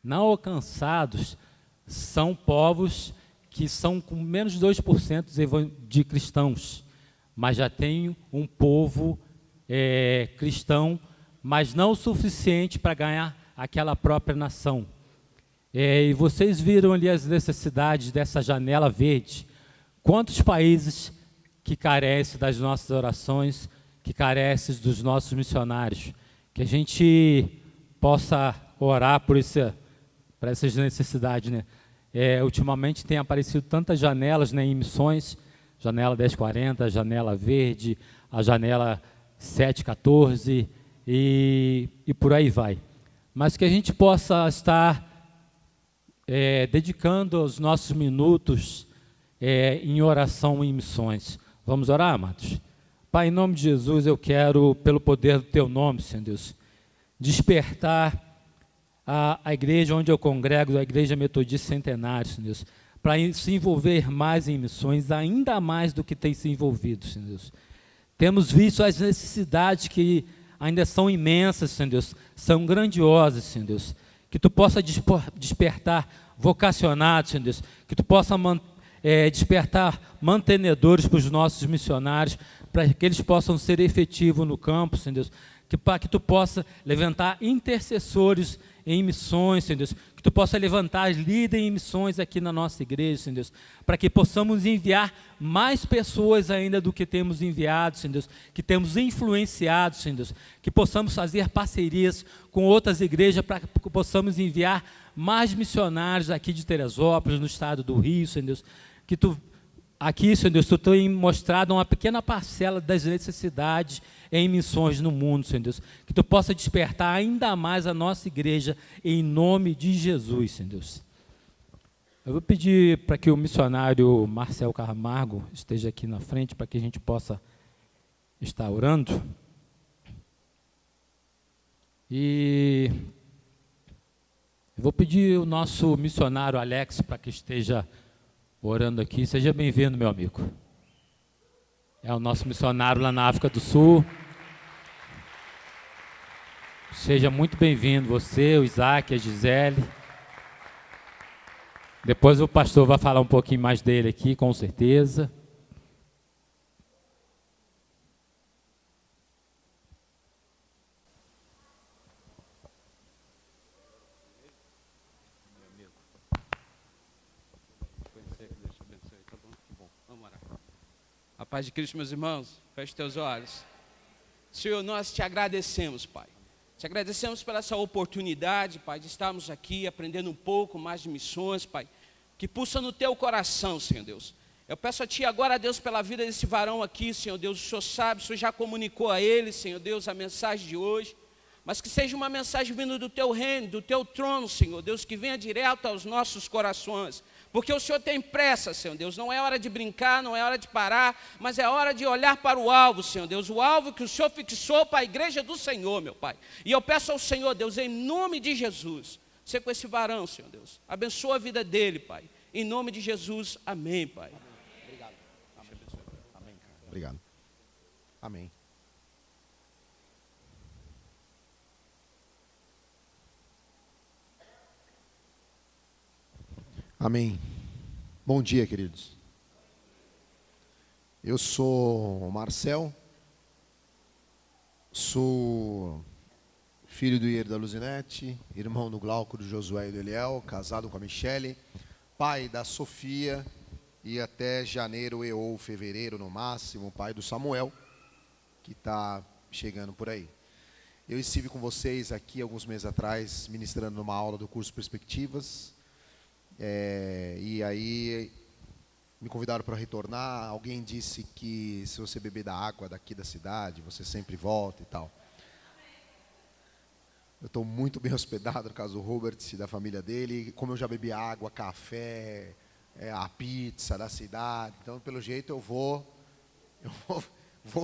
não alcançados são povos que são com menos de 2% de cristãos, mas já tem um povo cristão, mas não o suficiente para ganhar aquela própria nação. E vocês viram ali as necessidades dessa janela verde. Quantos países que carecem das nossas orações, que carecem dos nossos missionários? Que a gente possa orar por essas necessidades, né? Ultimamente tem aparecido tantas janelas, né, em missões, janela 1040, janela verde, a janela 714 e por aí vai. Mas que a gente possa estar dedicando os nossos minutos em oração e em missões. Vamos orar, amados? Pai, em nome de Jesus, eu quero, pelo poder do Teu nome, Senhor Deus, despertar a igreja onde eu congrego, a Igreja Metodista Centenário, Senhor Deus, para se envolver mais em missões, ainda mais do que tem se envolvido, Senhor Deus. Temos visto as necessidades que ainda são imensas, Senhor Deus, são grandiosas, Senhor Deus. Que Tu possa despertar vocacionados, Senhor Deus, que Tu possa despertar mantenedores para os nossos missionários, para que eles possam ser efetivos no campo, Senhor Deus, para que Tu possa levantar intercessores em missões, Senhor Deus, que Tu possa levantar líderes em missões aqui na nossa igreja, Senhor Deus, para que possamos enviar mais pessoas ainda do que temos enviado, Senhor Deus, que temos influenciado, Senhor Deus, que possamos fazer parcerias com outras igrejas para que possamos enviar mais missionários aqui de Teresópolis, no estado do Rio, Senhor Deus, que Tu aqui, Senhor Deus, Tu tem mostrado uma pequena parcela das necessidades em missões no mundo, Senhor Deus. Que Tu possa despertar ainda mais a nossa igreja, em nome de Jesus, Senhor Deus. Eu vou pedir para que o missionário Marcel Camargo esteja aqui na frente, para que a gente possa estar orando. E eu vou pedir o nosso missionário Alex para que esteja orando aqui. Seja bem-vindo, meu amigo. É o nosso missionário lá na África do Sul. Seja muito bem-vindo, você, o Isaac, a Gisele. Depois o pastor vai falar um pouquinho mais dele aqui, com certeza. A paz de Cristo, meus irmãos, feche teus olhos. Senhor, nós te agradecemos, Pai. Te agradecemos por essa oportunidade, Pai, de estarmos aqui aprendendo um pouco mais de missões, Pai, que pulsa no teu coração, Senhor Deus. Eu peço a Ti agora, Deus, pela vida desse varão aqui, Senhor Deus, o Senhor sabe, o Senhor já comunicou a ele, Senhor Deus, a mensagem de hoje, mas que seja uma mensagem vindo do Teu reino, do Teu trono, Senhor Deus, que venha direto aos nossos corações. Porque o Senhor tem pressa, Senhor Deus, não é hora de brincar, não é hora de parar, mas é hora de olhar para o alvo, Senhor Deus, o alvo que o Senhor fixou para a igreja do Senhor, meu Pai. E eu peço ao Senhor, Deus, em nome de Jesus, ser com esse varão, Senhor Deus, abençoa a vida dele, Pai, em nome de Jesus, amém, Pai. Obrigado. Amém. Obrigado. Amém. Amém. Bom dia, queridos. Eu sou o Marcel, sou filho do Ier da Luzinete, irmão do Glauco, do Josué e do Eliel, casado com a Michele, pai da Sofia e até janeiro ou fevereiro no máximo, pai do Samuel, que está chegando por aí. Eu estive com vocês aqui alguns meses atrás, ministrando numa aula do curso Perspectivas, e aí me convidaram para retornar. Alguém disse que se você beber da água daqui da cidade, você sempre volta e tal. Eu estou muito bem hospedado no caso do Robert e da família dele. Como eu já bebi água, café, a pizza da cidade, então pelo jeito eu vou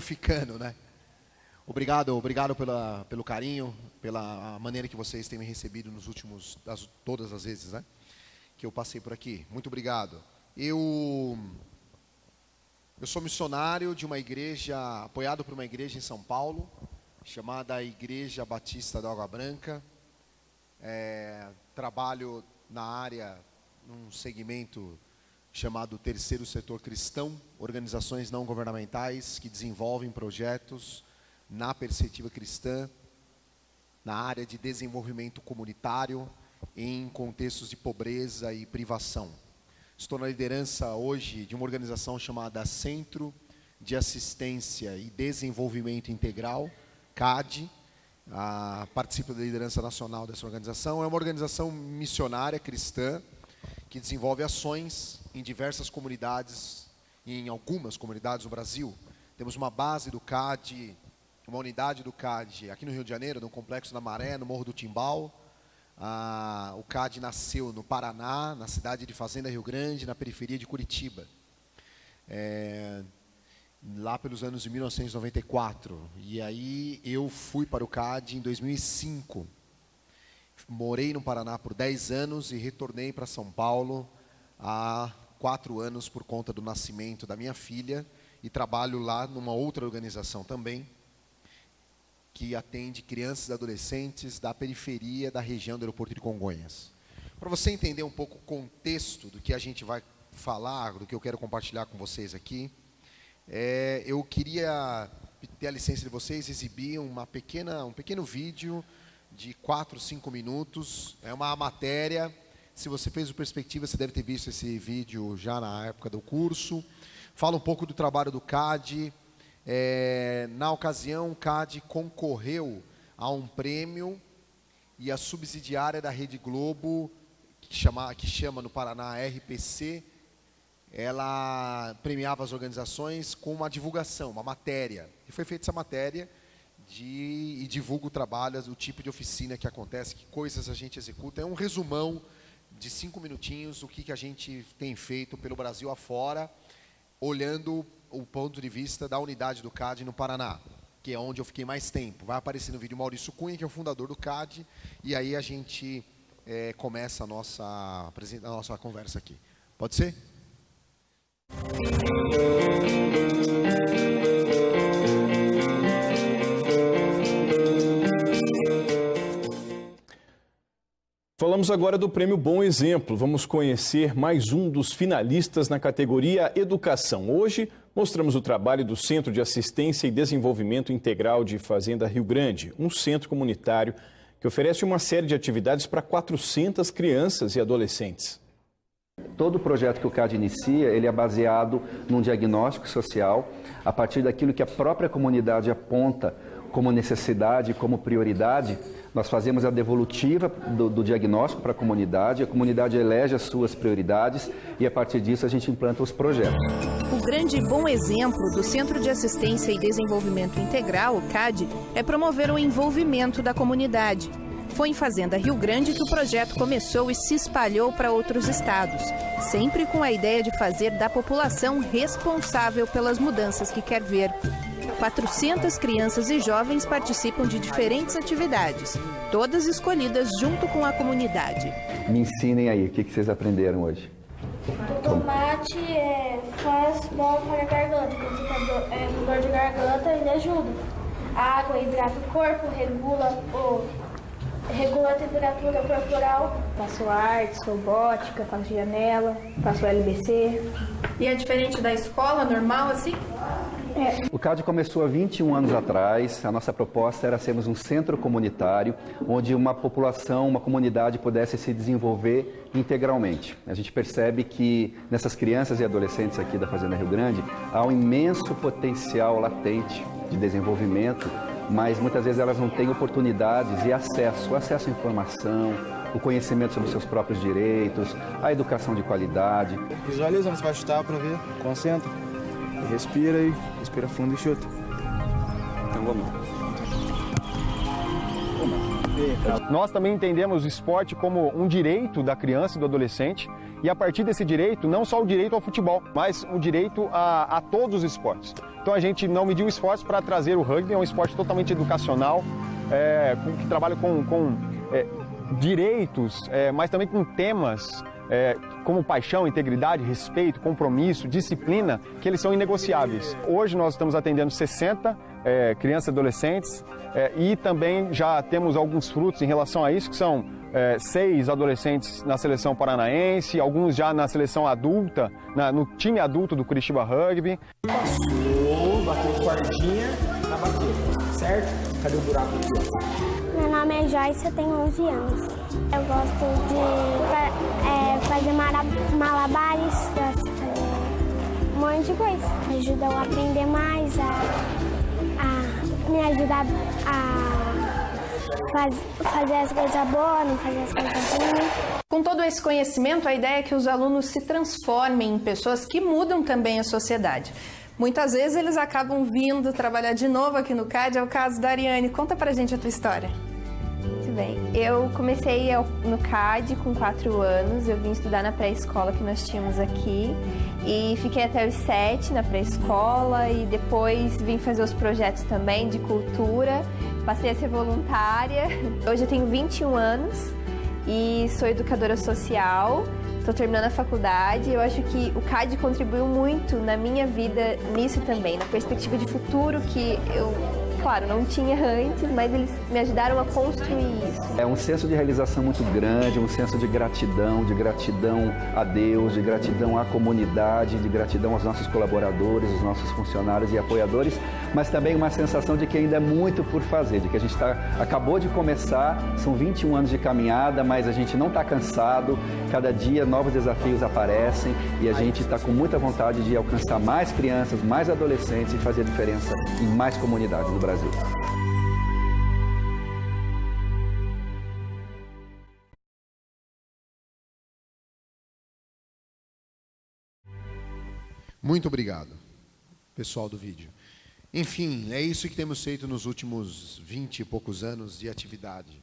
ficando, né? Obrigado pelo carinho, pela maneira que vocês têm me recebido nos últimos, todas as vezes, né, que eu passei por aqui. Muito obrigado. Eu sou missionário de uma igreja, apoiado por uma igreja em São Paulo, chamada Igreja Batista da Água Branca. trabalho na área, num segmento chamado Terceiro Setor Cristão, organizações não governamentais que desenvolvem projetos na perspectiva cristã, na área de desenvolvimento comunitário, em contextos de pobreza e privação. Estou na liderança hoje de uma organização chamada Centro de Assistência e Desenvolvimento Integral, CAD. Participo da liderança nacional dessa organização. É uma organização missionária cristã que desenvolve ações em diversas comunidades, em algumas comunidades no Brasil. Temos uma base do CAD, uma unidade do CAD aqui no Rio de Janeiro, no Complexo da Maré, no Morro do Timbal. O CAD nasceu no Paraná, na cidade de Fazenda Rio Grande, na periferia de Curitiba. Lá pelos anos de 1994. E aí eu fui para o CAD em 2005. Morei no Paraná por 10 anos e retornei para São Paulo há 4 anos por conta do nascimento da minha filha, e trabalho lá numa outra organização também, que atende crianças e adolescentes da periferia da região do aeroporto de Congonhas. Para você entender um pouco o contexto do que a gente vai falar, do que eu quero compartilhar com vocês aqui, eu queria ter a licença de vocês, exibir um pequeno vídeo de 4, 5 minutos. É uma matéria. Se você fez o Perspectiva, você deve ter visto esse vídeo já na época do curso. Fala um pouco do trabalho do CAD. Na ocasião, o CAD concorreu a um prêmio, e a subsidiária da Rede Globo, que chama no Paraná RPC, ela premiava as organizações com uma divulgação, uma matéria. E foi feita essa matéria e divulga o trabalho, o tipo de oficina que acontece, que coisas a gente executa. É um resumão de 5 minutinhos, o que a gente tem feito pelo Brasil afora, olhando o ponto de vista da unidade do CAD no Paraná, que é onde eu fiquei mais tempo. Vai aparecer no vídeo Maurício Cunha, que é o fundador do CAD, e aí a gente começa a nossa conversa aqui. Pode ser? Falamos agora do Prêmio Bom Exemplo. Vamos conhecer mais um dos finalistas na categoria Educação. Hoje mostramos o trabalho do Centro de Assistência e Desenvolvimento Integral de Fazenda Rio Grande, um centro comunitário que oferece uma série de atividades para 400 crianças e adolescentes. Todo o projeto que o CAD inicia, ele é baseado num diagnóstico social, a partir daquilo que a própria comunidade aponta como necessidade, como prioridade. Nós fazemos a devolutiva do diagnóstico para a comunidade elege as suas prioridades e, a partir disso, a gente implanta os projetos. O grande e bom exemplo do Centro de Assistência e Desenvolvimento Integral, o CAD, é promover o envolvimento da comunidade. Foi em Fazenda Rio Grande que o projeto começou e se espalhou para outros estados, sempre com a ideia de fazer da população responsável pelas mudanças que quer ver. 400 crianças e jovens participam de diferentes atividades, todas escolhidas junto com a comunidade. Me ensinem aí, o que vocês aprenderam hoje? O tomate faz bom para a garganta, quando você está com dor de garganta, ele ajuda. A água hidrata o corpo, regula a temperatura corporal. Faço artes, robótica, faço janela, faço LBC. E é diferente da escola normal, assim? O CAD começou há 21 anos atrás. A nossa proposta era sermos um centro comunitário onde uma população, uma comunidade pudesse se desenvolver integralmente. A gente percebe que nessas crianças e adolescentes aqui da Fazenda Rio Grande há um imenso potencial latente de desenvolvimento, mas muitas vezes elas não têm oportunidades e acesso à informação, o conhecimento sobre os seus próprios direitos, a educação de qualidade. Visualiza onde você vai chutar para ver, concentra, respira e respira fundo e chuta. Então vamos lá. Nós também entendemos o esporte como um direito da criança e do adolescente, e a partir desse direito, não só o direito ao futebol, mas o direito a todos os esportes. Então a gente não mediu esforço para trazer o rugby, é um esporte totalmente educacional, que trabalha com direitos, mas também com temas como paixão, integridade, respeito, compromisso, disciplina, que eles são inegociáveis. Hoje nós estamos atendendo 60 crianças e adolescentes, e também já temos alguns frutos em relação a isso, que são 6 adolescentes na seleção paranaense, alguns já na seleção adulta, no time adulto do Curitiba Rugby. Passou, bateu de guardinha na baqueta, certo? Cadê o buraco aqui? Meu nome é Joyce, eu tenho 11 anos. Eu gosto de fazer malabares, gosto de fazer um monte de coisa. Me ajuda a aprender mais, me ajudar a fazer as coisas boas, não fazer as coisas ruins. Com todo esse conhecimento, a ideia é que os alunos se transformem em pessoas que mudam também a sociedade. Muitas vezes eles acabam vindo trabalhar de novo aqui no CAD, é o caso da Ariane. Conta pra gente a tua história. Muito bem, eu comecei no CAD com 4 anos, eu vim estudar na pré-escola que nós tínhamos aqui e fiquei até os 7 na pré-escola e depois vim fazer os projetos também de cultura, passei a ser voluntária. Hoje eu tenho 21 anos e sou educadora social, estou terminando a faculdade. Eu acho que o CAD contribuiu muito na minha vida nisso também, na perspectiva de futuro que eu, claro, não tinha antes, mas eles me ajudaram a construir isso. É um senso de realização muito grande, um senso de gratidão a Deus, de gratidão à comunidade, de gratidão aos nossos colaboradores, aos nossos funcionários e apoiadores, mas também uma sensação de que ainda é muito por fazer, de que a gente acabou de começar, são 21 anos de caminhada, mas a gente não está cansado, cada dia novos desafios aparecem e a gente está com muita vontade de alcançar mais crianças, mais adolescentes e fazer diferença em mais comunidades do Brasil. Muito obrigado, pessoal do vídeo. Enfim, é isso que temos feito nos últimos 20 e poucos anos de atividade.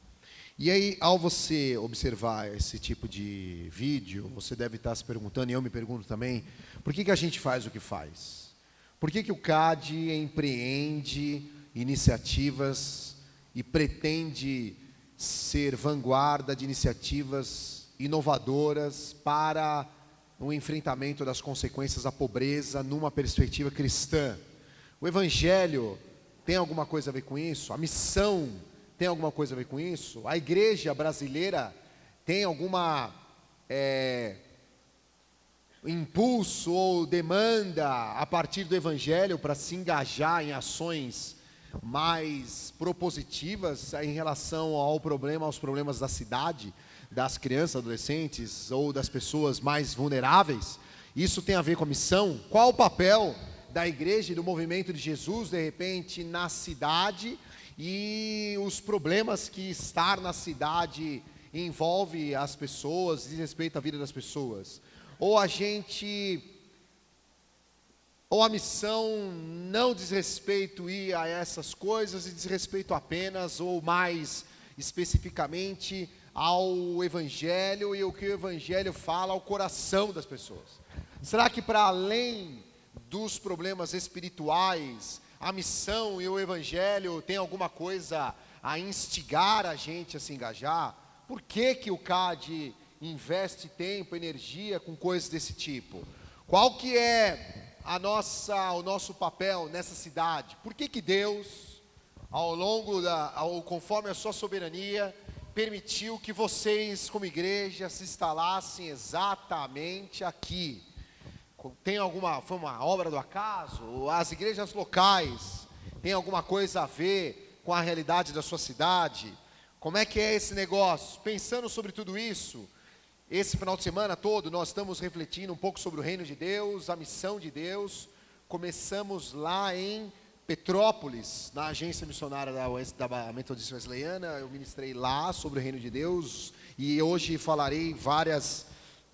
E aí, ao você observar esse tipo de vídeo, você deve estar se perguntando, e eu me pergunto também, por que a gente faz o que faz? Por que o CAD empreende iniciativas e pretende ser vanguarda de iniciativas inovadoras para o enfrentamento das consequências da pobreza numa perspectiva cristã? O Evangelho tem alguma coisa a ver com isso? A missão tem alguma coisa a ver com isso? A igreja brasileira tem alguma impulso ou demanda a partir do Evangelho para se engajar em ações mais propositivas em relação aos problemas da cidade, das crianças, adolescentes ou das pessoas mais vulneráveis? Isso tem a ver com a missão? Qual o papel da igreja e do movimento de Jesus, de repente, na cidade e os problemas que estar na cidade envolve as pessoas, diz respeito à vida das pessoas? Ou a missão não diz respeito a essas coisas e diz respeito apenas ou mais especificamente ao Evangelho e o que o Evangelho fala ao coração das pessoas? Será que para além dos problemas espirituais, a missão e o Evangelho tem alguma coisa a instigar a gente a se engajar? Por que o CAD investe tempo, energia com coisas desse tipo? Qual que é o nosso papel nessa cidade? Por que Deus, conforme a sua soberania, permitiu que vocês, como igreja, se instalassem exatamente aqui? Foi uma obra do acaso? As igrejas locais têm alguma coisa a ver com a realidade da sua cidade? Como é que é esse negócio? Pensando sobre tudo isso, esse final de semana todo nós estamos refletindo um pouco sobre o reino de Deus, a missão de Deus. Começamos lá em Petrópolis, na agência missionária da Metodista Wesleyana. Eu ministrei lá sobre o reino de Deus e hoje falarei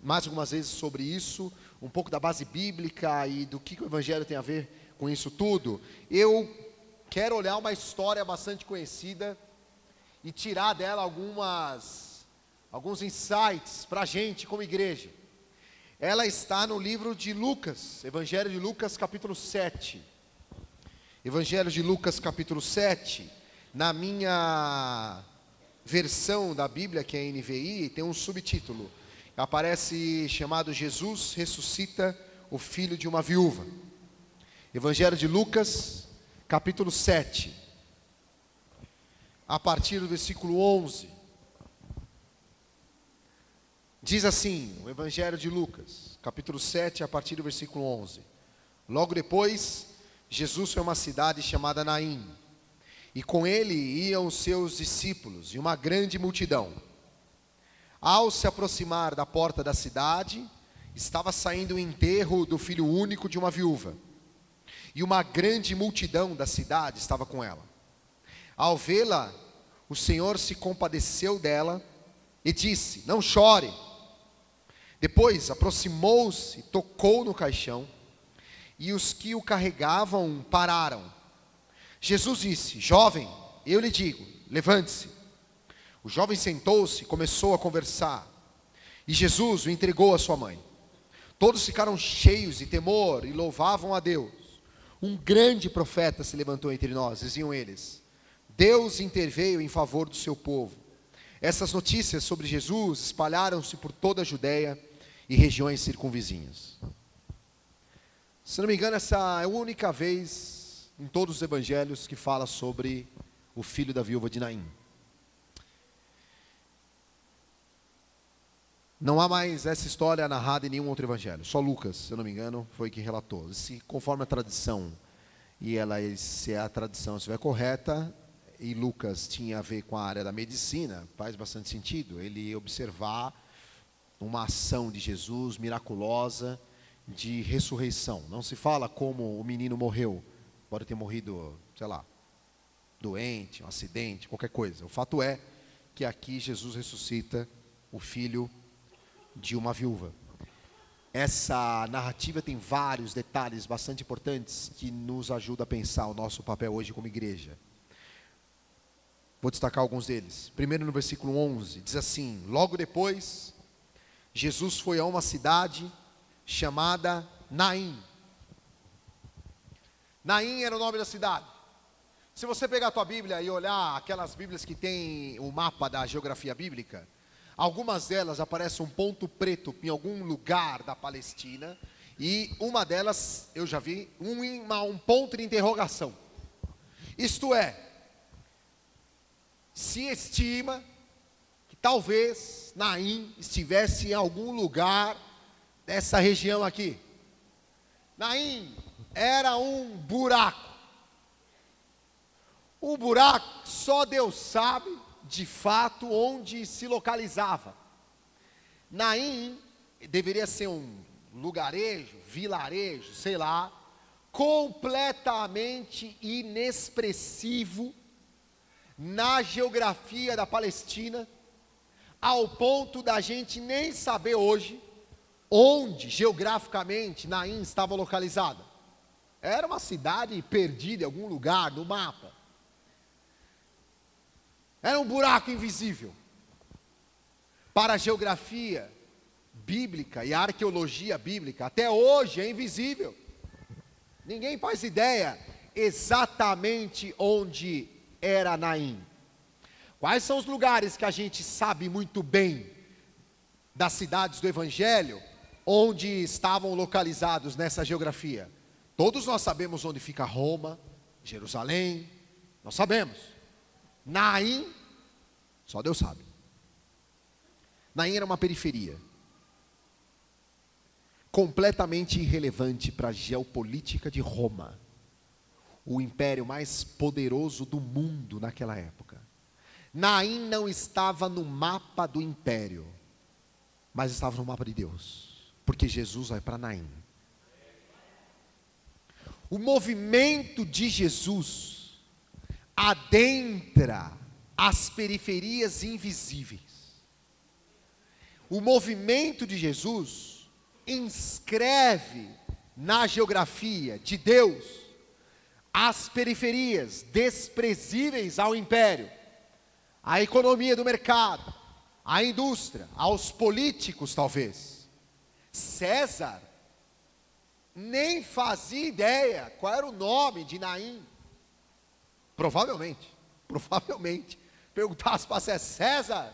mais algumas vezes sobre isso, um pouco da base bíblica e do que o Evangelho tem a ver com isso tudo. Eu quero olhar uma história bastante conhecida e tirar dela alguns insights para a gente como igreja. Ela está no livro de Lucas, Evangelho de Lucas capítulo 7. Evangelho de Lucas capítulo 7, na minha versão da Bíblia, que é a NVI, tem um subtítulo. Aparece chamado Jesus ressuscita o filho de uma viúva. Evangelho de Lucas, capítulo 7, a partir do versículo 11. Diz assim, o Evangelho de Lucas, capítulo 7, a partir do versículo 11. Logo depois, Jesus foi a uma cidade chamada Naim, e com ele iam os seus discípulos e uma grande multidão. Ao se aproximar da porta da cidade, estava saindo o enterro do filho único de uma viúva, e uma grande multidão da cidade estava com ela. Ao vê-la, o Senhor se compadeceu dela e disse: não chore. Depois aproximou-se, tocou no caixão, e os que o carregavam pararam. Jesus disse: jovem, eu lhe digo, levante-se. O jovem sentou-se e começou a conversar, e Jesus o entregou à sua mãe. Todos ficaram cheios de temor e louvavam a Deus. Um grande profeta se levantou entre nós, diziam eles. Deus interveio em favor do seu povo. Essas notícias sobre Jesus espalharam-se por toda a Judeia e regiões circunvizinhas. Se não me engano, essa é a única vez em todos os evangelhos que fala sobre o filho da viúva de Naim. Não há mais essa história narrada em nenhum outro evangelho. Só Lucas, se eu não me engano, foi que relatou. Se conforme a tradição, se a tradição estiver correta, e Lucas tinha a ver com a área da medicina, faz bastante sentido ele observar uma ação de Jesus miraculosa de ressurreição. Não se fala como o menino morreu, pode ter morrido, sei lá, doente, um acidente, qualquer coisa. O fato é que aqui Jesus ressuscita o filho de uma viúva. Essa narrativa tem vários detalhes bastante importantes que nos ajudam a pensar o nosso papel hoje como igreja. Vou destacar alguns deles. Primeiro, no versículo 11, diz assim: logo depois, Jesus foi a uma cidade chamada Naim. Naim era o nome da cidade. Se você pegar a tua Bíblia e olhar aquelas Bíblias que tem o mapa da geografia bíblica, algumas delas aparecem um ponto preto em algum lugar da Palestina, e uma delas, eu já vi, um ponto de interrogação. Isto é, se estima que talvez Naim estivesse em algum lugar dessa região aqui. Naim era um buraco. Um buraco, só Deus sabe de fato onde se localizava. Naim deveria ser um lugarejo, vilarejo, sei lá, completamente inexpressivo na geografia da Palestina, ao ponto da gente nem saber hoje onde geograficamente Naim estava localizada. Era uma cidade perdida em algum lugar no mapa. Era um buraco invisível. Para a geografia bíblica e a arqueologia bíblica, até hoje é invisível. Ninguém faz ideia exatamente onde era Naim. Quais são os lugares que a gente sabe muito bem das cidades do Evangelho, onde estavam localizados nessa geografia? Todos nós sabemos onde fica Roma, Jerusalém, nós sabemos. Naim, só Deus sabe. Naim era uma periferia, completamente irrelevante para a geopolítica de Roma, o império mais poderoso do mundo naquela época. Naim não estava no mapa do império, mas estava no mapa de Deus, porque Jesus vai para Naim. O movimento de Jesus adentra as periferias invisíveis. O movimento de Jesus inscreve na geografia de Deus as periferias desprezíveis ao império, à economia do mercado, à indústria, aos políticos talvez. César nem fazia ideia qual era o nome de Naim. Provavelmente, perguntasse para César,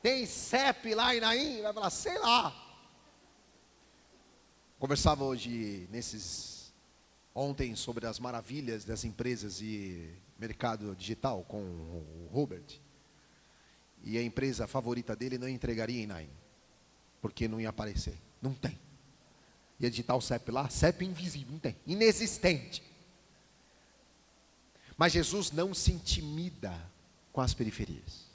tem CEP lá em Naim? Ele vai falar, sei lá. Conversava ontem sobre as maravilhas das empresas e mercado digital com o Robert. E a empresa favorita dele não entregaria em Naim. porque não ia aparecer. Não tem. Ia digitar o CEP lá, CEP invisível, não tem, inexistente. Mas Jesus não se intimida com as periferias.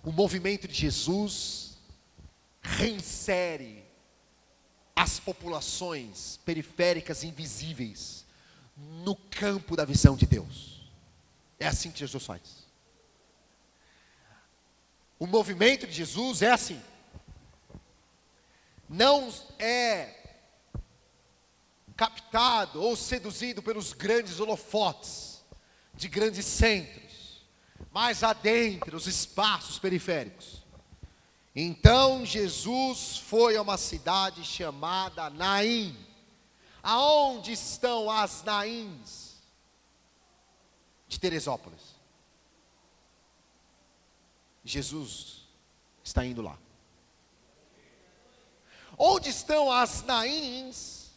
O movimento de Jesus reinsere as populações periféricas invisíveis no campo da visão de Deus. É assim que Jesus faz. O movimento de Jesus é assim. Não é captado ou seduzido pelos grandes holofotes de grandes centros, mas adentra os espaços periféricos. Então Jesus foi a uma cidade chamada Naim. Aonde estão as Naíns de Teresópolis? Jesus está indo lá. Onde estão as Naíns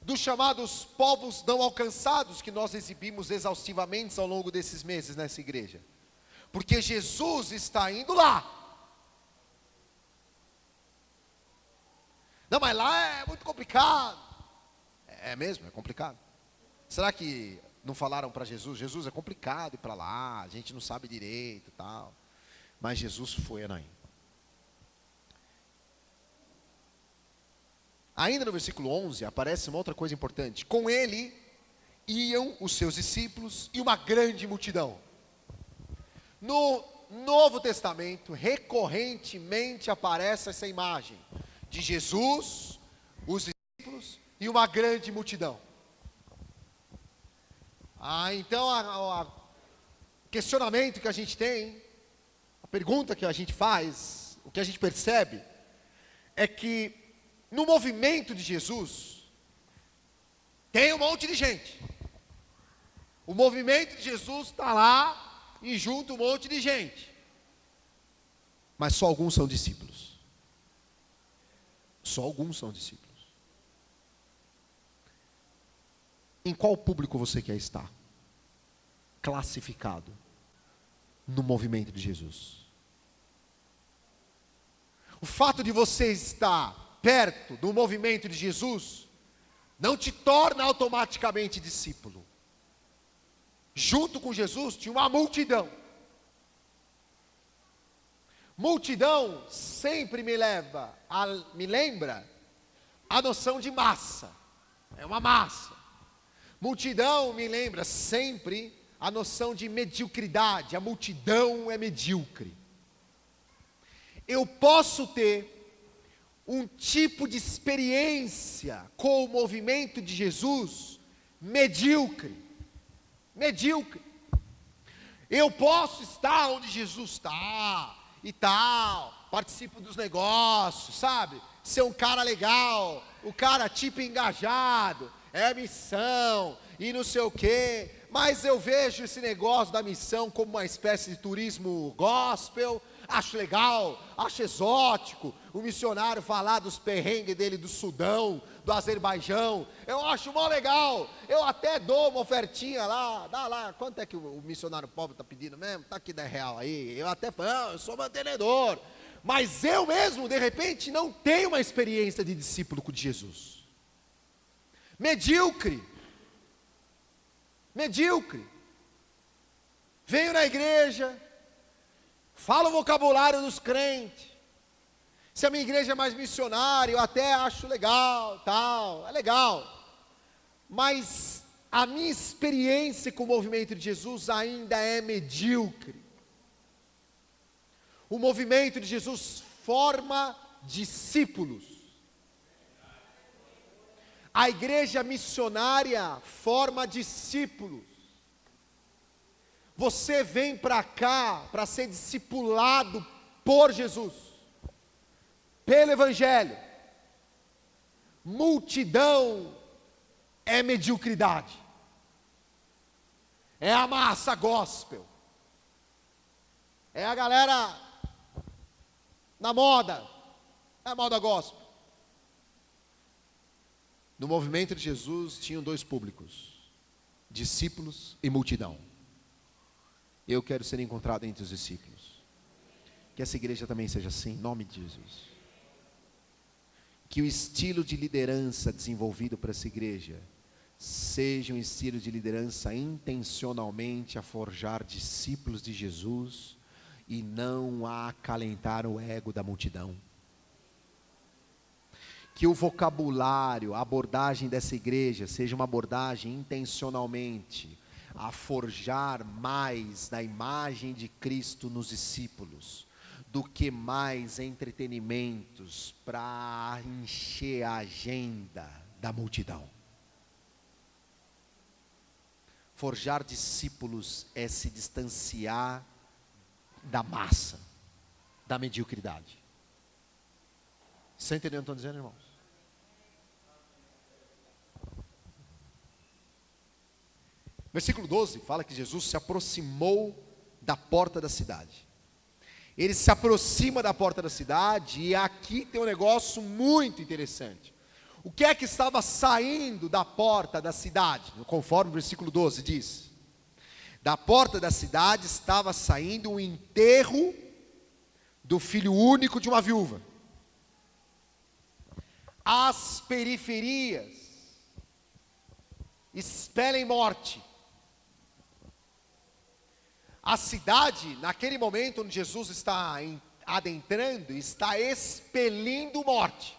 dos chamados povos não alcançados, que nós exibimos exaustivamente ao longo desses meses nessa igreja? Porque Jesus está indo lá. Não, mas lá é muito complicado. É mesmo, é complicado. Será que não falaram para Jesus? Jesus, é complicado ir para lá, a gente não sabe direito e tal. Mas Jesus foi a Naim. Ainda no versículo 11, aparece uma outra coisa importante. Com ele iam os seus discípulos e uma grande multidão. No Novo Testamento, recorrentemente aparece essa imagem de Jesus, os discípulos e uma grande multidão. Então, o questionamento que a gente tem, a pergunta que a gente faz, o que a gente percebe, é que no movimento de Jesus, tem um monte de gente. O movimento de Jesus está lá e junto um monte de gente. Mas só alguns são discípulos. Só alguns são discípulos. Em qual público você quer estar? Classificado no movimento de Jesus. O fato de você estar perto do movimento de Jesus não te torna automaticamente discípulo. Junto com Jesus tinha uma multidão. Multidão sempre me lembra a noção de massa. É uma massa. Multidão me lembra sempre a noção de mediocridade. A multidão é medíocre. Eu posso ter um tipo de experiência com o movimento de Jesus medíocre. Medíocre. Eu posso estar onde Jesus está e tal, participo dos negócios, sabe? Ser um cara legal, o cara tipo engajado, é missão e não sei o quê. Mas eu vejo esse negócio da missão como uma espécie de turismo gospel. Acho legal, acho exótico o missionário falar dos perrengues dele do Sudão, do Azerbaijão. Eu acho mó legal. Eu até dou uma ofertinha lá, dá lá. Quanto é que o missionário pobre está pedindo mesmo? Está aqui R$10 aí. Eu até falo, não, eu sou mantenedor. Mas eu mesmo, de repente, não tenho uma experiência de discípulo com Jesus. Medíocre. Medíocre. Venho na igreja, falo o vocabulário dos crentes. Se a minha igreja é mais missionária, eu até acho legal, tal, é legal. Mas a minha experiência com o movimento de Jesus ainda é medíocre. O movimento de Jesus forma discípulos. A igreja missionária forma discípulos. Você vem para cá para ser discipulado por Jesus, pelo Evangelho. Multidão é mediocridade, é a massa gospel, é a galera na moda, é a moda gospel. No movimento de Jesus tinham dois públicos: discípulos e multidão. Eu quero ser encontrado entre os discípulos. Que essa igreja também seja assim, em nome de Jesus. que o estilo de liderança desenvolvido para essa igreja seja um estilo de liderança intencionalmente a forjar discípulos de Jesus e não a acalentar o ego da multidão. Que o vocabulário, a abordagem dessa igreja seja uma abordagem intencionalmente a forjar mais da imagem de Cristo nos discípulos, do que mais entretenimentos para encher a agenda da multidão. Forjar discípulos é se distanciar da massa, da mediocridade. Você está entendendo o que eu estou dizendo, irmãos? Versículo 12 fala que Jesus se aproximou da porta da cidade. Ele se aproxima da porta da cidade e aqui tem um negócio muito interessante. O que é que estava saindo da porta da cidade? Conforme o versículo 12 diz. Da porta da cidade estava saindo o enterro do filho único de uma viúva. As periferias expelem morte. A cidade, naquele momento onde Jesus está adentrando, está expelindo morte.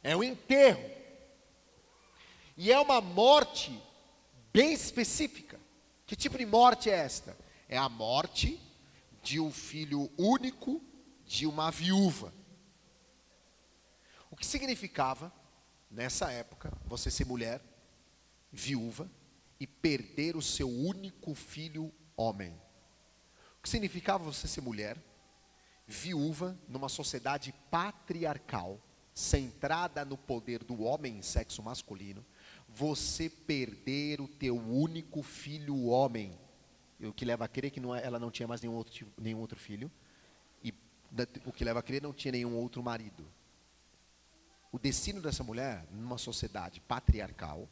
É um enterro. E é uma morte bem específica. Que tipo de morte é esta? É a morte de um filho único de uma viúva. O que significava, nessa época, você ser mulher, viúva, e perder o seu único filho homem. O que significava você ser mulher, viúva, numa sociedade patriarcal, centrada no poder do homem, sexo masculino, você perder o teu único filho homem, o que leva a crer que ela não tinha mais nenhum outro filho, e o que leva a crer não tinha nenhum outro marido. O destino dessa mulher, numa sociedade patriarcal,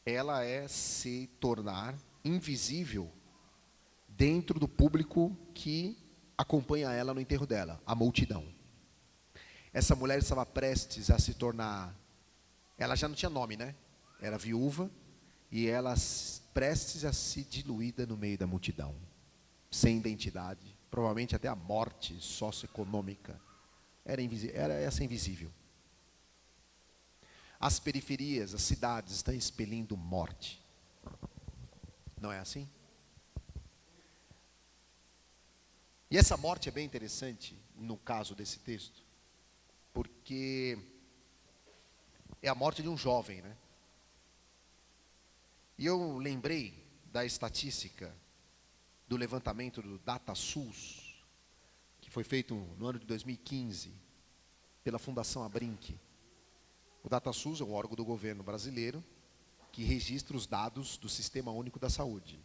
ela é se tornar invisível dentro do público que acompanha ela no enterro dela, a multidão. Essa mulher estava prestes a se tornar, ela já não tinha nome, né? Era viúva, e ela prestes a se diluída no meio da multidão, sem identidade, provavelmente até a morte socioeconômica, era essa invisível. As periferias, as cidades estão expelindo morte. Não é assim? E essa morte é bem interessante no caso desse texto, porque é a morte de um jovem, né? E eu lembrei da estatística do levantamento do DataSUS, que foi feito no ano de 2015 pela Fundação Abrinq. O DataSUS é um órgão do governo brasileiro que registra os dados do Sistema Único da Saúde.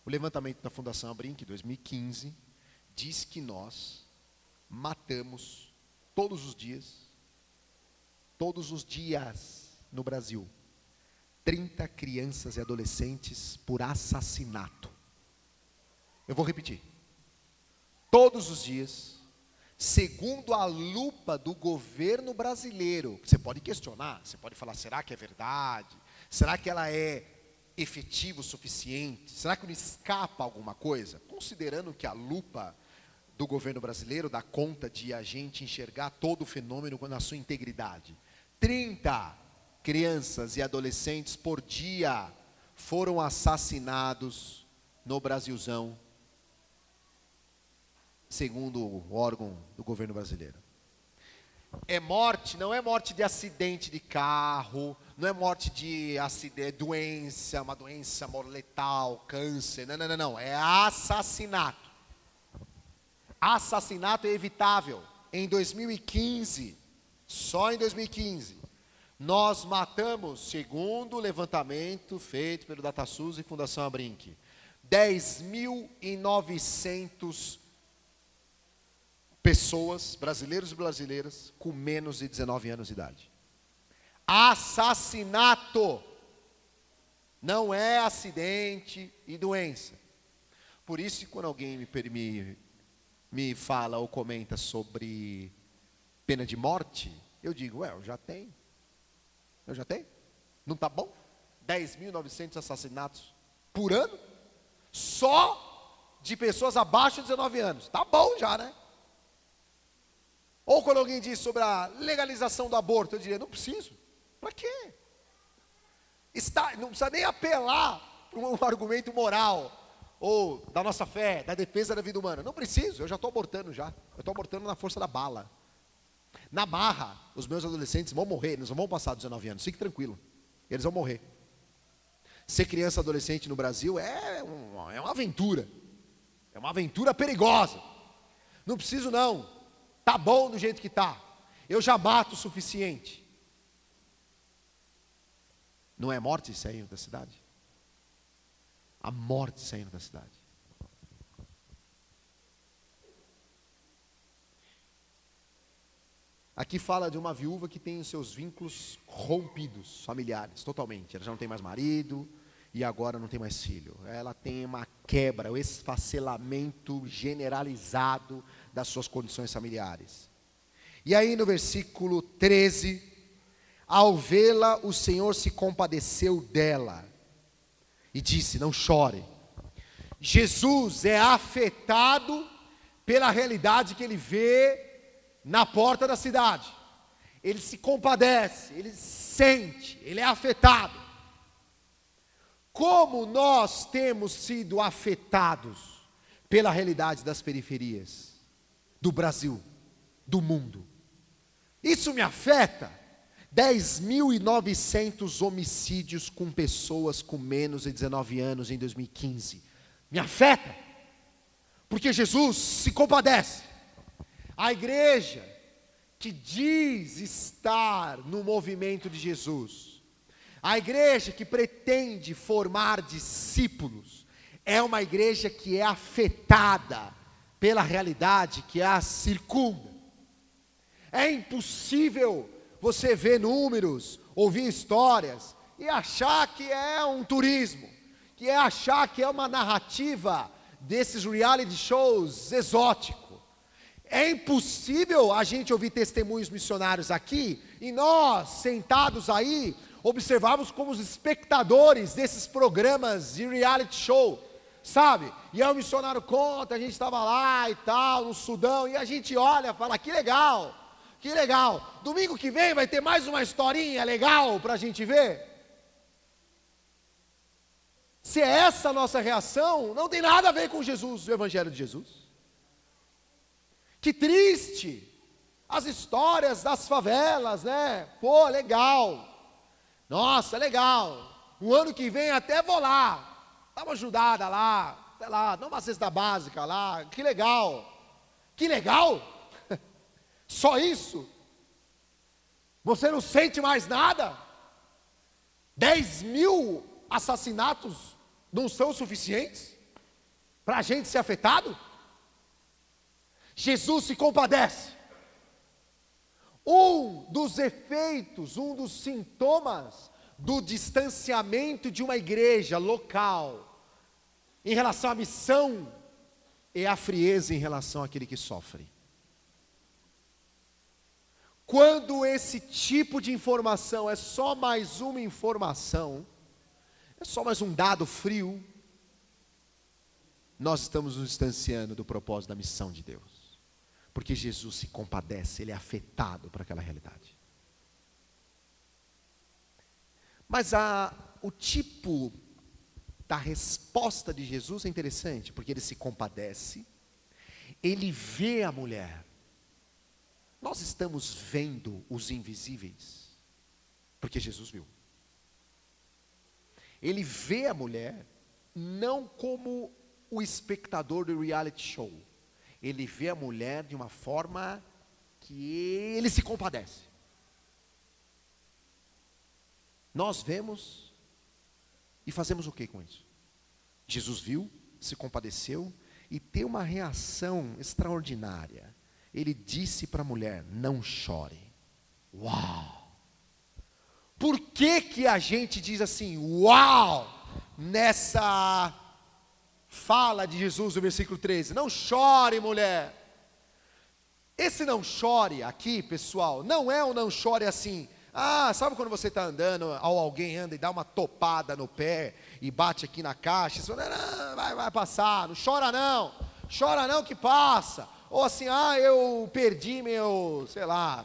O levantamento da Fundação Abrinq, 2015, diz que nós matamos todos os dias no Brasil, 30 crianças e adolescentes por assassinato. Eu vou repetir. Todos os dias, segundo a lupa do governo brasileiro, você pode questionar, você pode falar, será que é verdade? Será que ela é efetivo o suficiente? Será que não escapa alguma coisa? Considerando que a lupa do governo brasileiro dá conta de a gente enxergar todo o fenômeno na sua integridade. 30 crianças e adolescentes por dia foram assassinados no Brasilzão, segundo o órgão do governo brasileiro. É morte, não é morte de acidente de carro, não é morte de doença, uma doença letal, câncer, não, é assassinato. Assassinato é evitável. Em 2015, só em 2015, nós matamos, segundo o levantamento feito pelo DataSUS e Fundação Abrinq, 10.900 pessoas, brasileiros e brasileiras, com menos de 19 anos de idade. Assassinato. Não é acidente e doença. Por isso, quando alguém me fala ou comenta sobre pena de morte, eu digo, eu já tenho. Não está bom? 10.900 assassinatos por ano, só de pessoas abaixo de 19 anos. Está bom já, né? Ou quando alguém diz sobre a legalização do aborto, eu diria, não preciso. Para quê? Não precisa nem apelar para um argumento moral, ou da nossa fé, da defesa da vida humana. Não preciso, eu já estou abortando já. Eu estou abortando na força da bala. Na marra, os meus adolescentes vão morrer, eles não vão passar 19 anos, fique tranquilo. Eles vão morrer. Ser criança e adolescente no Brasil é uma aventura. É uma aventura perigosa. Não preciso não. Tá bom do jeito que está. Eu já mato o suficiente. Não é morte saindo da cidade? A morte saindo da cidade. Aqui fala de uma viúva que tem os seus vínculos rompidos, familiares, totalmente. Ela já não tem mais marido e agora não tem mais filho. Ela tem uma quebra, o esfacelamento generalizado das suas condições familiares. E aí no versículo 13, ao vê-la, o Senhor se compadeceu dela e disse, não chore. Jesus é afetado pela realidade que ele vê na porta da cidade. Ele se compadece, ele sente, ele é afetado. Como nós temos sido afetados pela realidade das periferias, do Brasil, do mundo. Isso me afeta. 10.900 homicídios com pessoas com menos de 19 anos em 2015. Me afeta. Porque Jesus se compadece. A igreja que diz estar no movimento de Jesus, a igreja que pretende formar discípulos, é uma igreja que é afetada pela realidade que a circunda. É impossível você ver números, ouvir histórias e achar que é um turismo, que é achar que é uma narrativa desses reality shows exóticos. É impossível a gente ouvir testemunhos missionários aqui e nós, sentados aí, observarmos como os espectadores desses programas de reality show, sabe? E aí o missionário conta, a gente estava lá e tal, no Sudão, e a gente olha e fala, que legal, que legal. Domingo que vem vai ter mais uma historinha legal para a gente ver. Se é essa a nossa reação, não tem nada a ver com Jesus, o Evangelho de Jesus. Que triste, as histórias das favelas, né? Pô, legal, nossa, legal, o ano que vem até vou lá, dá uma ajudada lá, sei lá, dá uma cesta básica lá, que legal, só isso? Você não sente mais nada? 10.000 assassinatos não são suficientes para a gente ser afetado? Jesus se compadece. Um dos efeitos, um dos sintomas do distanciamento de uma igreja local em relação à missão é a frieza em relação àquele que sofre. Quando esse tipo de informação é só mais uma informação, é só mais um dado frio, nós estamos nos distanciando do propósito da missão de Deus. Porque Jesus se compadece, ele é afetado por aquela realidade. Mas o tipo da resposta de Jesus é interessante, porque ele se compadece, ele vê a mulher. Nós estamos vendo os invisíveis, porque Jesus viu. Ele vê a mulher, não como o espectador do reality show. Ele vê a mulher de uma forma que ele se compadece. Nós vemos e fazemos o que com isso? Jesus viu, se compadeceu e tem uma reação extraordinária. Ele disse para a mulher, não chore. Uau! Por que a gente diz assim, uau, nessa fala de Jesus no versículo 13, não chore, mulher. Esse não chore aqui, pessoal, não é um não chore assim. Sabe quando você está andando, ou alguém anda e dá uma topada no pé e bate aqui na caixa, você fala, não, vai passar, não chora não que passa. Ou assim, eu perdi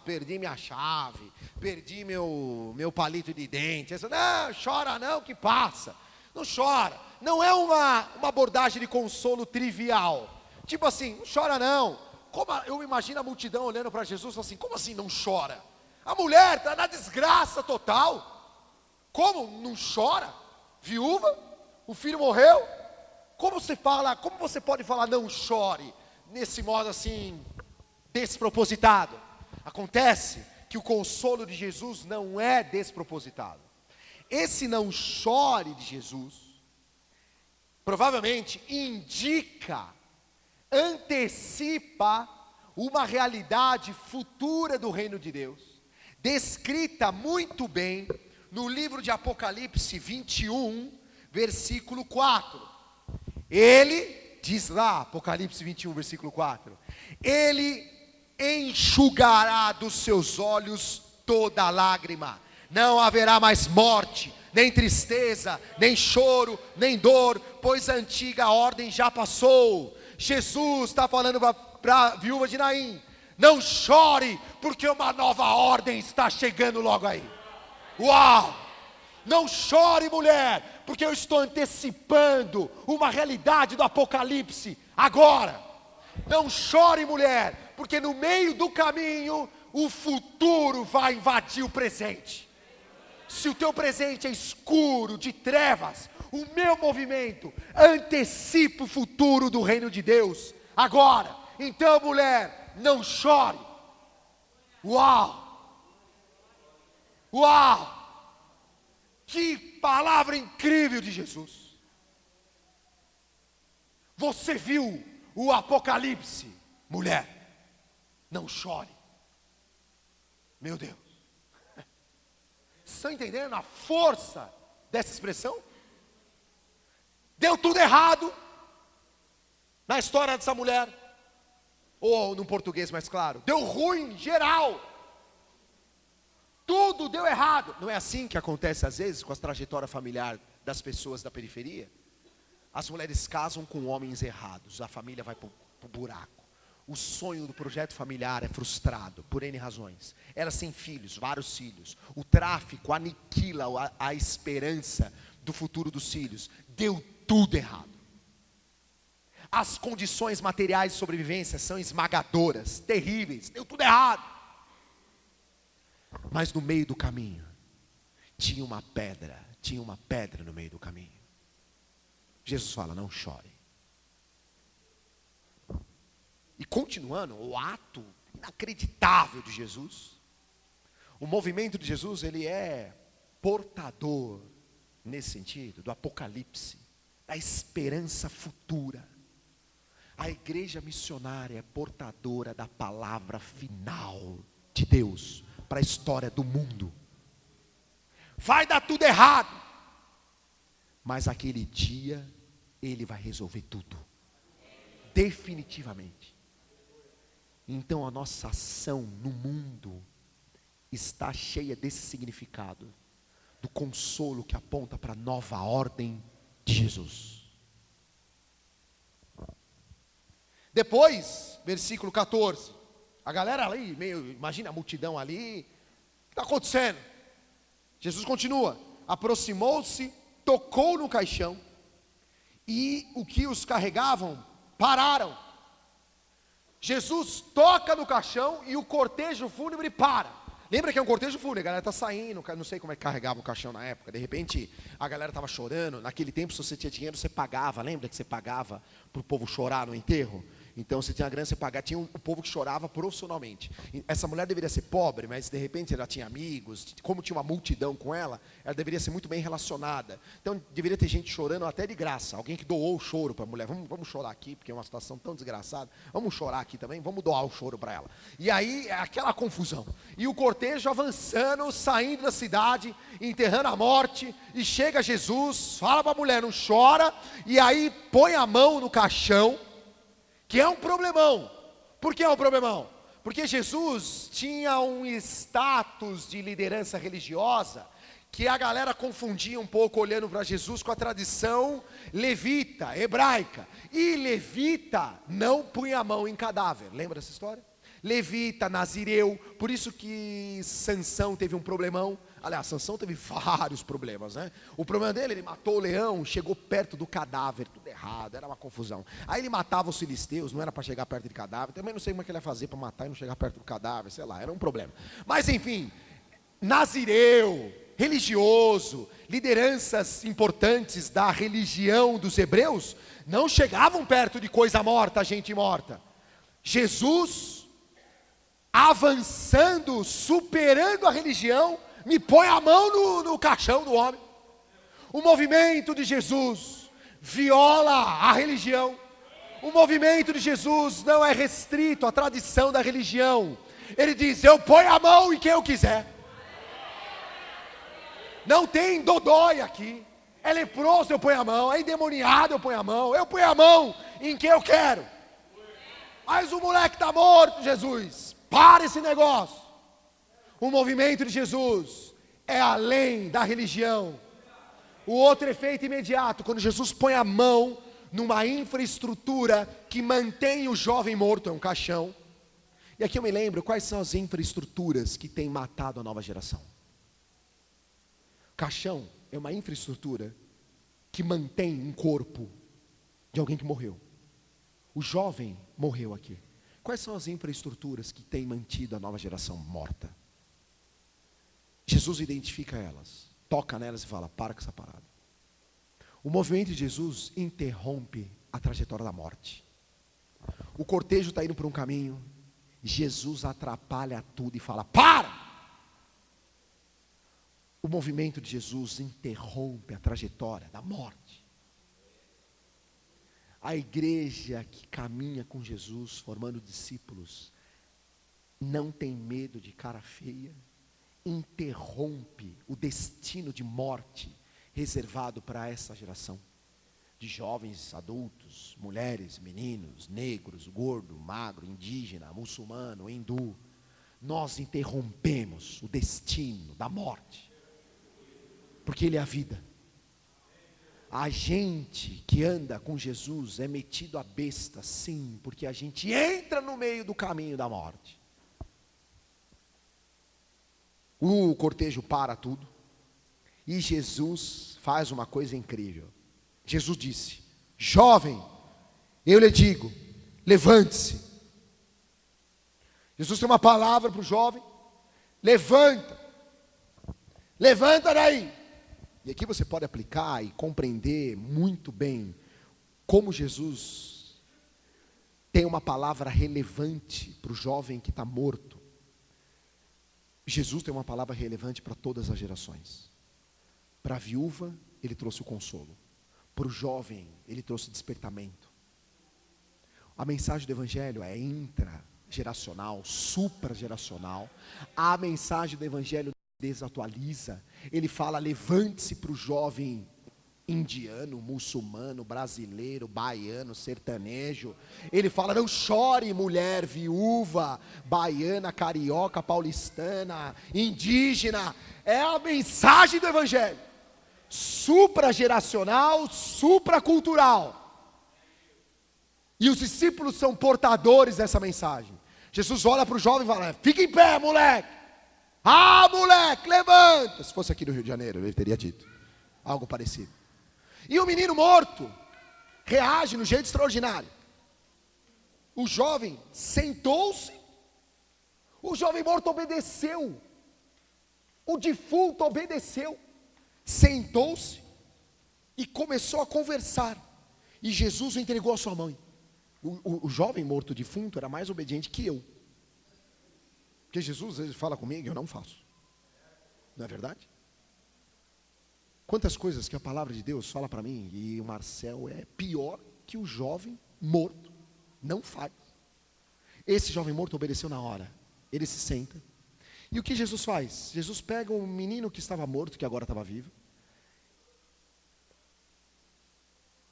perdi minha chave, perdi meu palito de dente. Você, não, chora não que passa. Não chora. Não é uma abordagem de consolo trivial. Tipo assim, não chora não. Eu imagino a multidão olhando para Jesus e falando assim, como assim não chora? A mulher está na desgraça total. Como não chora? Viúva? O filho morreu? Como você pode falar não chore? Nesse modo assim, despropositado. Acontece que o consolo de Jesus não é despropositado. Esse não chore de Jesus, provavelmente indica, antecipa uma realidade futura do reino de Deus, descrita muito bem no livro de Apocalipse 21, versículo 4. Ele diz lá, Apocalipse 21, versículo 4, ele enxugará dos seus olhos toda lágrima, não haverá mais morte, nem tristeza, nem choro, nem dor, pois a antiga ordem já passou. Jesus está falando para a viúva de Naim, não chore, porque uma nova ordem está chegando logo aí. Uau! Não chore, mulher, porque eu estou antecipando uma realidade do Apocalipse agora. Não chore, mulher, porque no meio do caminho o futuro vai invadir o presente. Se o teu presente é escuro, de trevas, o meu movimento antecipa o futuro do reino de Deus agora. Então, mulher, não chore. Uau! Uau! Que palavra incrível de Jesus. Você viu o Apocalipse, mulher, não chore. Meu Deus. Estão entendendo a força dessa expressão? Deu tudo errado na história dessa mulher, ou no português mais claro, deu ruim geral. Tudo deu errado. Não é assim que acontece às vezes com a trajetória familiar das pessoas da periferia? As mulheres casam com homens errados, a família vai para o buraco. O sonho do projeto familiar é frustrado por N razões. Elas têm filhos, vários filhos. O tráfico aniquila a esperança do futuro dos filhos. Deu tudo errado. As condições materiais de sobrevivência são esmagadoras, terríveis. Deu tudo errado. Mas no meio do caminho tinha uma pedra no meio do caminho. Jesus fala, não chore. E continuando, o ato inacreditável de Jesus, o movimento de Jesus, ele é portador, nesse sentido, do Apocalipse, da esperança futura. A igreja missionária é portadora da palavra final de Deus para a história do mundo. Vai dar tudo errado, mas aquele dia ele vai resolver tudo, definitivamente. Então a nossa ação no mundo está cheia desse significado, do consolo que aponta para a nova ordem de Jesus. Depois, versículo 14, a galera ali, imagina a multidão ali, o que está acontecendo? Jesus continua, aproximou-se, tocou no caixão, e o que os carregavam pararam. Jesus toca no caixão e o cortejo fúnebre para. Lembra que é um cortejo fúnebre, a galera está saindo, não sei como é que carregava o caixão na época, de repente a galera estava chorando, naquele tempo se você tinha dinheiro você pagava, lembra que você pagava para o povo chorar no enterro? Então se tinha grana você pagava, tinha um povo que chorava profissionalmente. Essa mulher deveria ser pobre, mas de repente ela tinha amigos, como tinha uma multidão com ela deveria ser muito bem relacionada. Então deveria ter gente chorando até de graça, alguém que doou o choro para a mulher, vamos chorar aqui, porque é uma situação tão desgraçada, vamos chorar aqui também, vamos doar o choro para ela. E aí aquela confusão, e o cortejo avançando, saindo da cidade, enterrando a morte, e chega Jesus, fala para a mulher, não chora, e aí põe a mão no caixão, que é um problemão. Por que é um problemão? Porque Jesus tinha um status de liderança religiosa que a galera confundia um pouco olhando para Jesus com a tradição levita, hebraica. E levita não punha a mão em cadáver. Lembra dessa história? Levita, nazireu, por isso que Sansão teve um problemão. Aliás, Sansão teve vários problemas, né? O problema dele, ele matou o leão, chegou perto do cadáver, tudo errado, era uma confusão. Aí ele matava os filisteus, não era para chegar perto de cadáver, também não sei como é que ele ia fazer para matar e não chegar perto do cadáver, sei lá, era um problema. Mas enfim, nazireu, religioso, lideranças importantes da religião dos hebreus, não chegavam perto de coisa morta, gente morta. Jesus, avançando, superando a religião, me põe a mão no caixão do homem. O movimento de Jesus viola a religião. O movimento de Jesus não é restrito à tradição da religião. Ele diz, eu ponho a mão em quem eu quiser. Não tem dodói aqui. É leproso, eu ponho a mão. É endemoniado, eu ponho a mão. Eu ponho a mão em quem eu quero. Mas o moleque está morto, Jesus. Para esse negócio. O movimento de Jesus é além da religião. O outro efeito imediato, quando Jesus põe a mão numa infraestrutura que mantém o jovem morto, é um caixão. E aqui eu me lembro quais são as infraestruturas que têm matado a nova geração. Caixão é uma infraestrutura que mantém um corpo de alguém que morreu. O jovem morreu aqui. Quais são as infraestruturas que têm mantido a nova geração morta? Jesus identifica elas, toca nelas e fala, para com essa parada. O movimento de Jesus interrompe a trajetória da morte. O cortejo está indo por um caminho, Jesus atrapalha tudo e fala, para! O movimento de Jesus interrompe a trajetória da morte. A igreja que caminha com Jesus, formando discípulos, não tem medo de cara feia, interrompe o destino de morte reservado para essa geração de jovens, adultos, mulheres, meninos, negros, gordo, magro, indígena, muçulmano, hindu. Nós interrompemos o destino da morte, porque Ele é a vida. A gente que anda com Jesus é metido a besta, sim, porque a gente entra no meio do caminho da morte. O cortejo para tudo, e Jesus faz uma coisa incrível. Jesus disse, jovem, eu lhe digo, levante-se. Jesus tem uma palavra para o jovem, levanta daí. E aqui você pode aplicar e compreender muito bem como Jesus tem uma palavra relevante para o jovem que está morto. Jesus tem uma palavra relevante para todas as gerações. Para a viúva, Ele trouxe o consolo. Para o jovem, Ele trouxe despertamento. A mensagem do Evangelho é intrageracional, suprageracional. A mensagem do Evangelho desatualiza. Ele fala, levante-se para o jovem indiano, muçulmano, brasileiro, baiano, sertanejo. Ele fala, não chore mulher viúva, baiana, carioca, paulistana, indígena. É a mensagem do Evangelho. Suprageracional, supracultural. E os discípulos são portadores dessa mensagem. Jesus olha para o jovem e fala, fica em pé, moleque. Ah, moleque, levanta. Se fosse aqui no Rio de Janeiro, ele teria dito algo parecido. E o menino morto reage no jeito extraordinário. O jovem sentou-se, o jovem morto obedeceu, o defunto obedeceu, sentou-se e começou a conversar. E Jesus o entregou à sua mãe. O jovem morto defunto era mais obediente que eu. Porque Jesus, ele fala comigo e eu não faço. Não é verdade? Quantas coisas que a palavra de Deus fala para mim, e o Marcel é pior que o jovem morto não faz. Esse jovem morto obedeceu na hora. Ele se senta. E o que Jesus faz? Jesus pega um menino que estava morto, que agora estava vivo,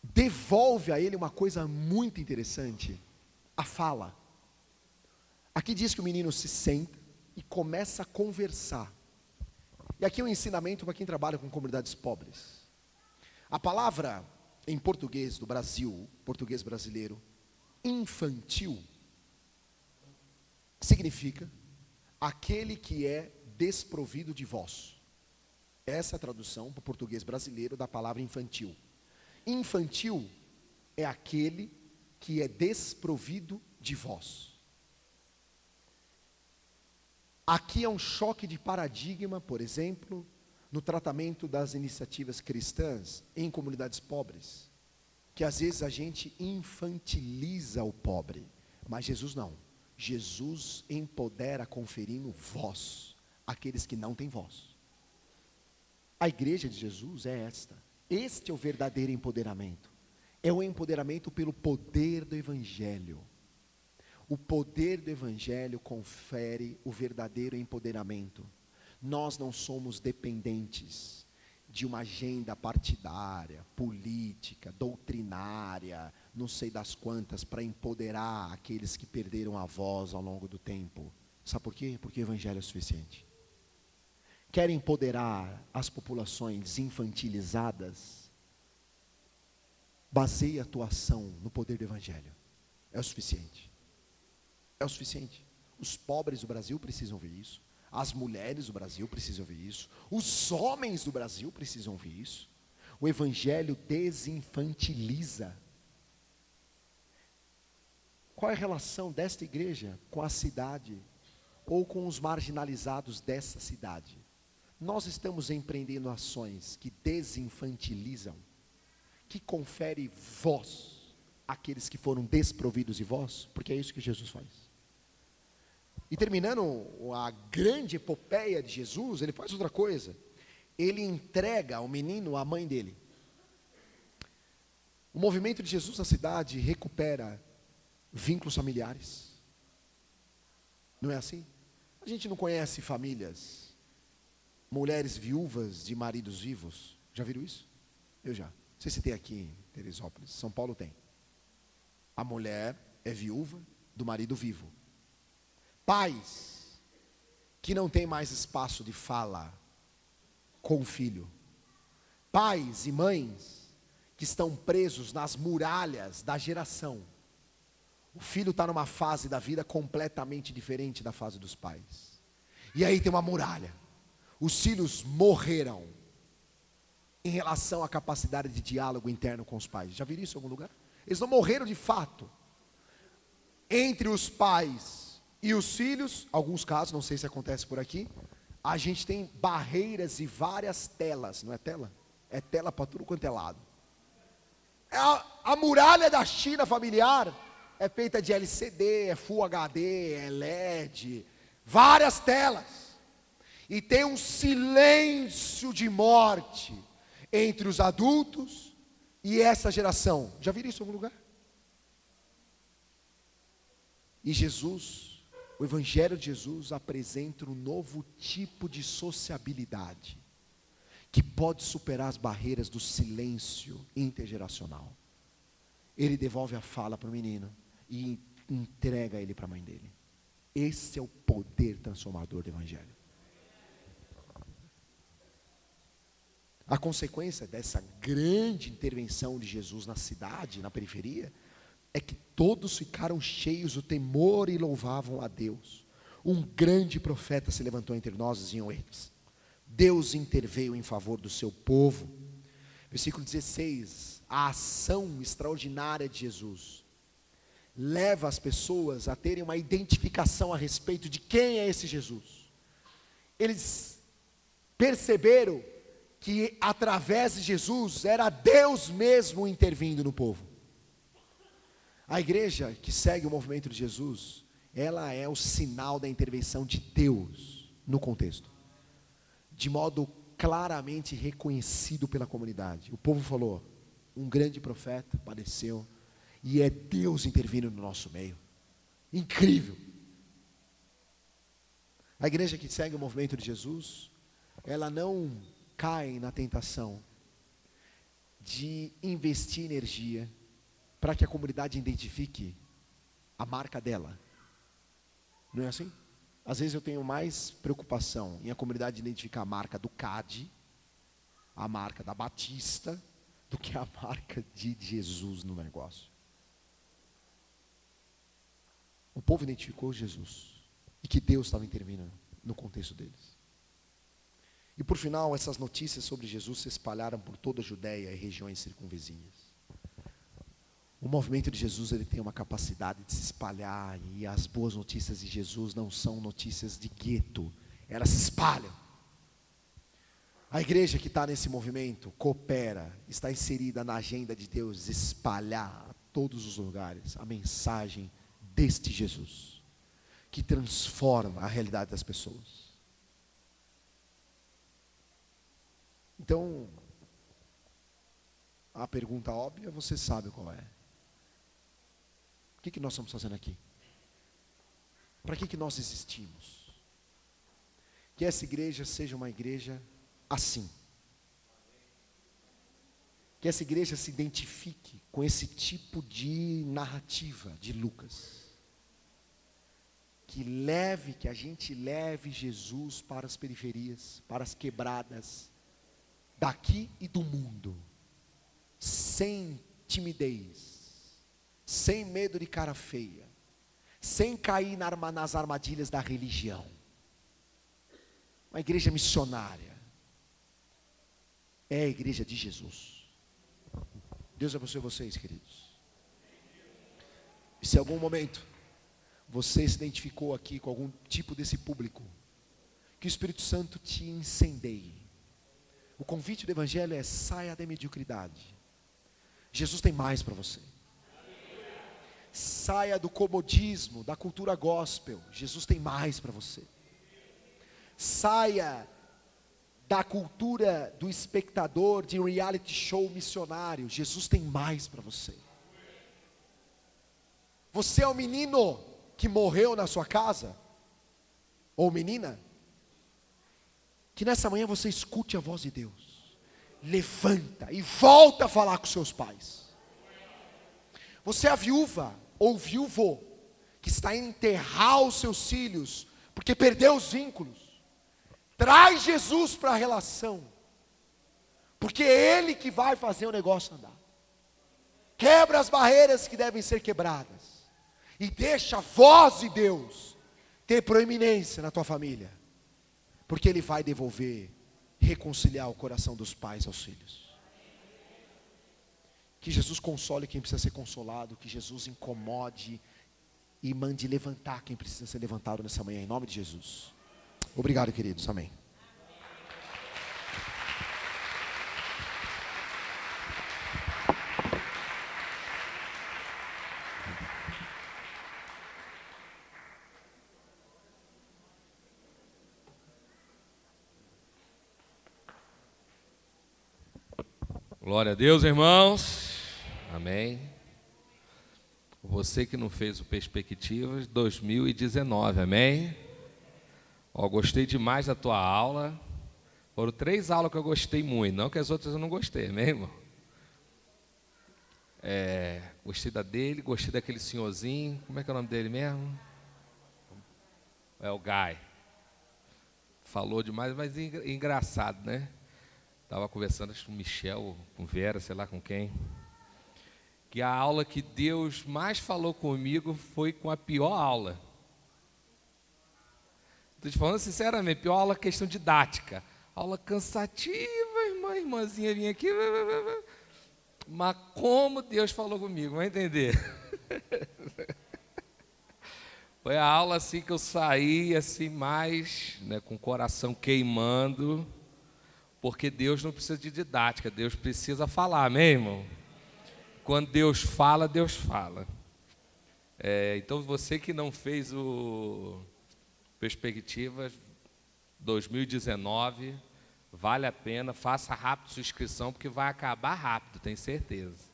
devolve a ele uma coisa muito interessante, a fala. Aqui diz que o menino se senta e começa a conversar. E aqui é um ensinamento para quem trabalha com comunidades pobres. A palavra em português do Brasil, português brasileiro, infantil, significa aquele que é desprovido de voz. Essa é a tradução para o português brasileiro da palavra infantil. Infantil é aquele que é desprovido de voz. Aqui é um choque de paradigma, por exemplo, no tratamento das iniciativas cristãs em comunidades pobres, que às vezes a gente infantiliza o pobre, mas Jesus não. Jesus empodera conferindo voz àqueles que não têm voz. A igreja de Jesus é esta. Este é o verdadeiro empoderamento. É o empoderamento pelo poder do Evangelho. O poder do Evangelho confere o verdadeiro empoderamento. Nós não somos dependentes de uma agenda partidária, política, doutrinária, não sei das quantas, para empoderar aqueles que perderam a voz ao longo do tempo. Sabe por quê? Porque o Evangelho é suficiente. Quer empoderar as populações infantilizadas? Baseie a tua ação no poder do Evangelho. É o suficiente. É o suficiente. Os pobres do Brasil precisam ver isso. As mulheres do Brasil precisam ver isso. Os homens do Brasil precisam ver isso. O Evangelho desinfantiliza. Qual é a relação desta igreja com a cidade ou com os marginalizados dessa cidade? Nós estamos empreendendo ações que desinfantilizam, que conferem voz àqueles que foram desprovidos de voz, porque é isso que Jesus faz. E terminando a grande epopeia de Jesus, ele faz outra coisa. Ele entrega ao menino a mãe dele. O movimento de Jesus na cidade recupera vínculos familiares. Não é assim? A gente não conhece famílias, mulheres viúvas de maridos vivos. Já viram isso? Eu já. Não sei se tem aqui em Teresópolis. São Paulo tem. A mulher é viúva do marido vivo. Pais que não têm mais espaço de fala com o filho. Pais e mães que estão presos nas muralhas da geração. O filho está numa fase da vida completamente diferente da fase dos pais. E aí tem uma muralha. Os filhos morreram em relação à capacidade de diálogo interno com os pais. Já viram isso em algum lugar? Eles não morreram de fato. Entre os pais e os filhos, alguns casos, não sei se acontece por aqui, a gente tem barreiras e várias telas. Não é tela? É tela para tudo quanto é lado. A muralha da China familiar é feita de LCD, é Full HD, é LED, várias telas. E tem um silêncio de morte entre os adultos e essa geração. Já viram isso em algum lugar? E Jesus, o Evangelho de Jesus apresenta um novo tipo de sociabilidade que pode superar as barreiras do silêncio intergeracional. Ele devolve a fala para o menino e entrega ele para a mãe dele. Esse é o poder transformador do Evangelho. A consequência dessa grande intervenção de Jesus na cidade, na periferia, é que todos ficaram cheios do temor e louvavam a Deus. Um grande profeta se levantou entre nós, diziam eles. Deus interveio em favor do seu povo. Versículo 16, a ação extraordinária de Jesus leva as pessoas a terem uma identificação a respeito de quem é esse Jesus. Eles perceberam que através de Jesus era Deus mesmo intervindo no povo. A igreja que segue o movimento de Jesus, ela é o sinal da intervenção de Deus no contexto, de modo claramente reconhecido pela comunidade. O povo falou, um grande profeta apareceu, e é Deus intervindo no nosso meio. Incrível. A igreja que segue o movimento de Jesus, ela não cai na tentação de investir energia para que a comunidade identifique a marca dela. Não é assim? Às vezes eu tenho mais preocupação em a comunidade identificar a marca do CAD, a marca da Batista, do que a marca de Jesus no negócio. O povo identificou Jesus e que Deus estava intervindo no contexto deles. E por final, essas notícias sobre Jesus se espalharam por toda a Judéia e regiões circunvizinhas. O movimento de Jesus, ele tem uma capacidade de se espalhar, e as boas notícias de Jesus não são notícias de gueto, elas se espalham. A igreja que está nesse movimento coopera, está inserida na agenda de Deus, espalhar a todos os lugares a mensagem deste Jesus, que transforma a realidade das pessoas. Então, a pergunta óbvia, você sabe qual é. O que nós estamos fazendo aqui? Para que nós existimos? Que essa igreja seja uma igreja assim. Que essa igreja se identifique com esse tipo de narrativa de Lucas. Que a gente leve Jesus para as periferias, para as quebradas, daqui e do mundo, sem timidez, sem medo de cara feia, sem cair nas armadilhas da religião. Uma igreja missionária é a igreja de Jesus. Deus abençoe vocês, queridos. E se em algum momento você se identificou aqui com algum tipo desse público, que o Espírito Santo te incendeie. O convite do Evangelho é: saia da mediocridade. Jesus tem mais para você. Saia do comodismo, da cultura gospel. Jesus tem mais para você. Saia da cultura do espectador de reality show missionário. Jesus tem mais para você. Você é o menino que morreu na sua casa, ou menina, que nessa manhã você escute a voz de Deus, levanta e volta a falar com seus pais. Você é a viúva ou viúvo que está indo enterrar os seus filhos porque perdeu os vínculos. Traz Jesus para a relação, porque é Ele que vai fazer o negócio andar. Quebra as barreiras que devem ser quebradas e deixa a voz de Deus ter proeminência na tua família, porque Ele vai devolver, reconciliar o coração dos pais aos filhos. Que Jesus console quem precisa ser consolado, que Jesus incomode e mande levantar quem precisa ser levantado nessa manhã, em nome de Jesus. Obrigado, queridos, amém. Glória a Deus, irmãos. Amém. Você que não fez o Perspectivas 2019, amém? Gostei demais da tua aula. Foram 3 aulas que eu gostei muito, não que as outras eu não gostei, amém, irmão? Gostei da dele, gostei daquele senhorzinho. Como é que é o nome dele mesmo? É o Guy. Falou demais, mas engraçado, né? Estava conversando com o Michel, com Vera, sei lá com quem. Que a aula que Deus mais falou comigo foi com a pior aula. Estou te falando sinceramente, pior aula, questão didática. Aula cansativa, irmãzinha vinha aqui. Mas como Deus falou comigo, vai entender? Foi a aula assim que eu saí, assim, mais, né, com o coração queimando. Porque Deus não precisa de didática, Deus precisa falar, amém, irmão? Quando Deus fala, Deus fala. Então você que não fez o Perspectivas 2019, vale a pena, faça rápido sua inscrição, porque vai acabar rápido, tenho certeza.